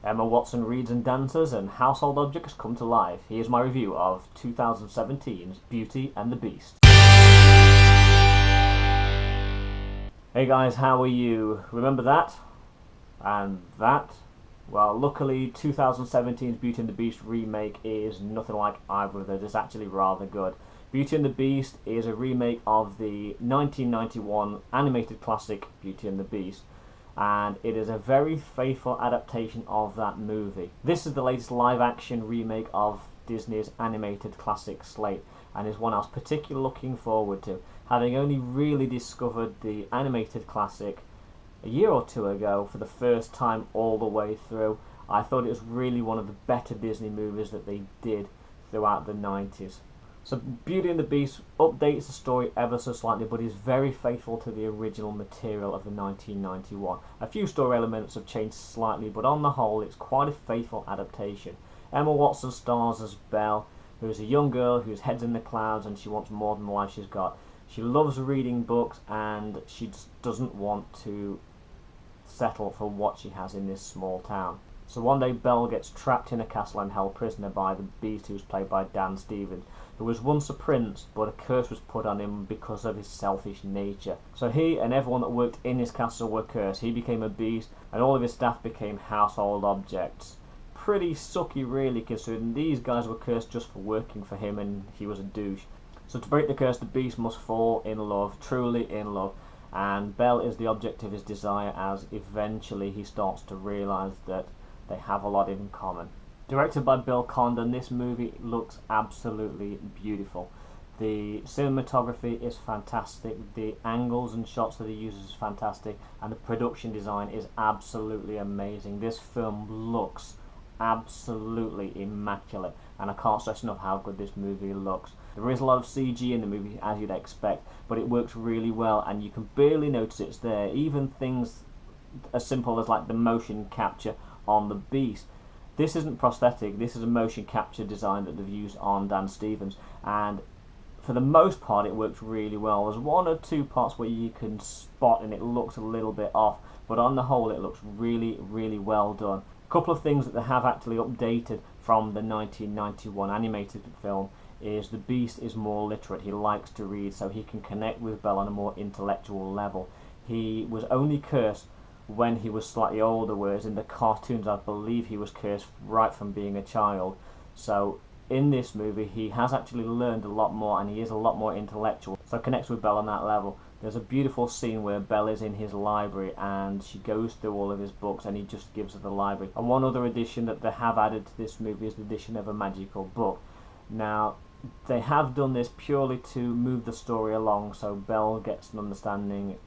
Emma Watson reads and dances, and household objects come to life. Here's my review of 2017's Beauty and the Beast. Hey guys, how are you? Remember that? And that? Well, luckily 2017's Beauty and the Beast remake is nothing like either of those. It's actually rather good. Beauty and the Beast is a remake of the 1991 animated classic Beauty and the Beast, and it is a very faithful adaptation of that movie. This is the latest live-action remake of Disney's animated classic slate, and is one I was particularly looking forward to. Having only really discovered the animated classic a year or two ago for the first time all the way through, I thought it was really one of the better Disney movies that they did throughout the 90s. So Beauty and the Beast updates the story ever so slightly, but is very faithful to the original material of the 1991. A few story elements have changed slightly, but on the whole it's quite a faithful adaptation. Emma Watson stars as Belle, who is a young girl whose head's in the clouds and she wants more than the life she's got. She loves reading books and she just doesn't want to settle for what she has in this small town. So one day Belle gets trapped in a castle and held prisoner by the Beast, who's played by Dan Stevens, who was once a prince, but a curse was put on him because of his selfish nature. So he and everyone that worked in his castle were cursed. He became a beast and all of his staff became household objects. Pretty sucky really, considering these guys were cursed just for working for him and he was a douche. So to break the curse, the Beast must fall in love, truly in love, and Belle is the object of his desire as eventually he starts to realise that they have a lot in common. Directed by Condon, this movie looks absolutely beautiful. The cinematography is fantastic, the angles and shots that he uses is fantastic, and the production design is absolutely amazing. This film looks absolutely immaculate, and I can't stress enough how good this movie looks. There is a lot of CG in the movie, as you'd expect, but it works really well and you can barely notice it's there. Even things as simple as like the motion capture on the Beast. This isn't prosthetic, this is a motion capture design that they've used on Dan Stevens, and for the most part it works really well. There's one or two parts where you can spot and it looks a little bit off, but on the whole it looks really, really well done. A couple of things that they have actually updated from the 1991 animated film is the Beast is more literate. He likes to read, so he can connect with Belle on a more intellectual level. He was only cursed when he was slightly older, whereas in the cartoons I believe he was cursed right from being a child. So in this movie he has actually learned a lot more and he is a lot more intellectual, so connects with Belle on that level. There's a beautiful scene where Belle is in his library and she goes through all of his books and he just gives her the library. And one other addition that they have added to this movie is the addition of a magical book. Now they have done this purely to move the story along, so Belle gets an understanding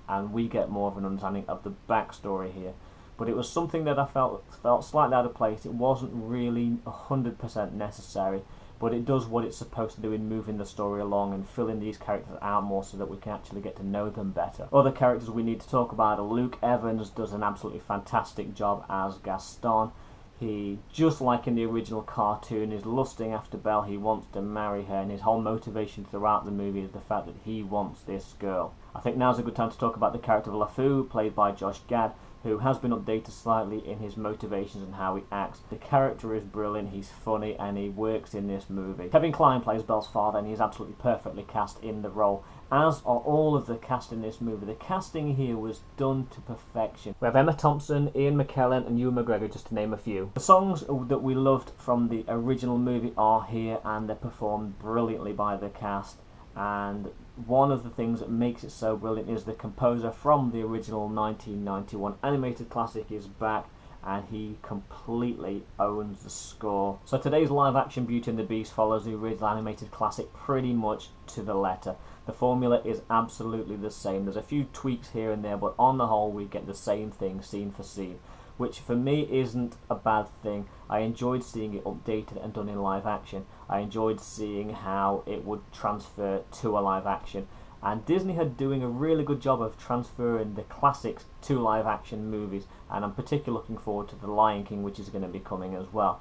and we get more of an understanding of the backstory here. But it was something that I felt slightly out of place. It wasn't really 100% necessary, but it does what it's supposed to do in moving the story along and filling these characters out more so that we can actually get to know them better. Other characters we need to talk about are Luke Evans does an absolutely fantastic job as Gaston. He, just like in the original cartoon, is lusting after Belle. He wants to marry her, and his whole motivation throughout the movie is the fact that he wants this girl. I think now's a good time to talk about the character of LeFou, played by Josh Gad, who has been updated slightly in his motivations and how he acts. The character is brilliant, he's funny, and he works in this movie. Kline plays Belle's father, and he's absolutely perfectly cast in the role, as are all of the cast in this movie. The casting here was done to perfection. We have Emma Thompson, Ian McKellen, and Ewan McGregor, just to name a few. The songs that we loved from the original movie are here, and they're performed brilliantly by the cast. And one of the things that makes it so brilliant is the composer from the original 1991 animated classic is back, and he completely owns the score. So today's live action Beauty and the Beast follows the original animated classic pretty much to the letter. The formula is absolutely the same. There's a few tweaks here and there, but on the whole we get the same thing scene for scene, which for me isn't a bad thing. I enjoyed seeing it updated and done in live action. I enjoyed seeing how it would transfer to a live action, and Disney had doing a really good job of transferring the classics to live action movies, and I'm particularly looking forward to The Lion King, which is going to be coming as well.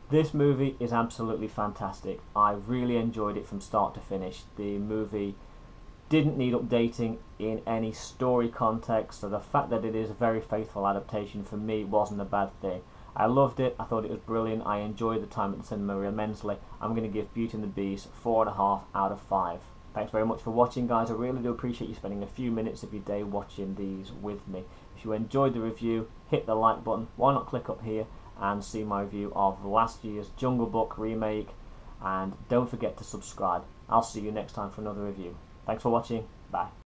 This movie is absolutely fantastic. I really enjoyed it from start to finish. The movie didn't need updating in any story context, so the fact that it is a very faithful adaptation for me wasn't a bad thing. I loved it. I thought it was brilliant. I enjoyed the time at the cinema immensely. I'm going to give Beauty and the Beast 4.5 out of 5. Thanks very much for watching, guys. I really do appreciate you spending a few minutes of your day watching these with me. If you enjoyed the review, hit the like button. Why not click up here and see my review of last year's Jungle Book remake, and don't forget to subscribe. I'll see you next time for another review. Thanks for watching. Bye.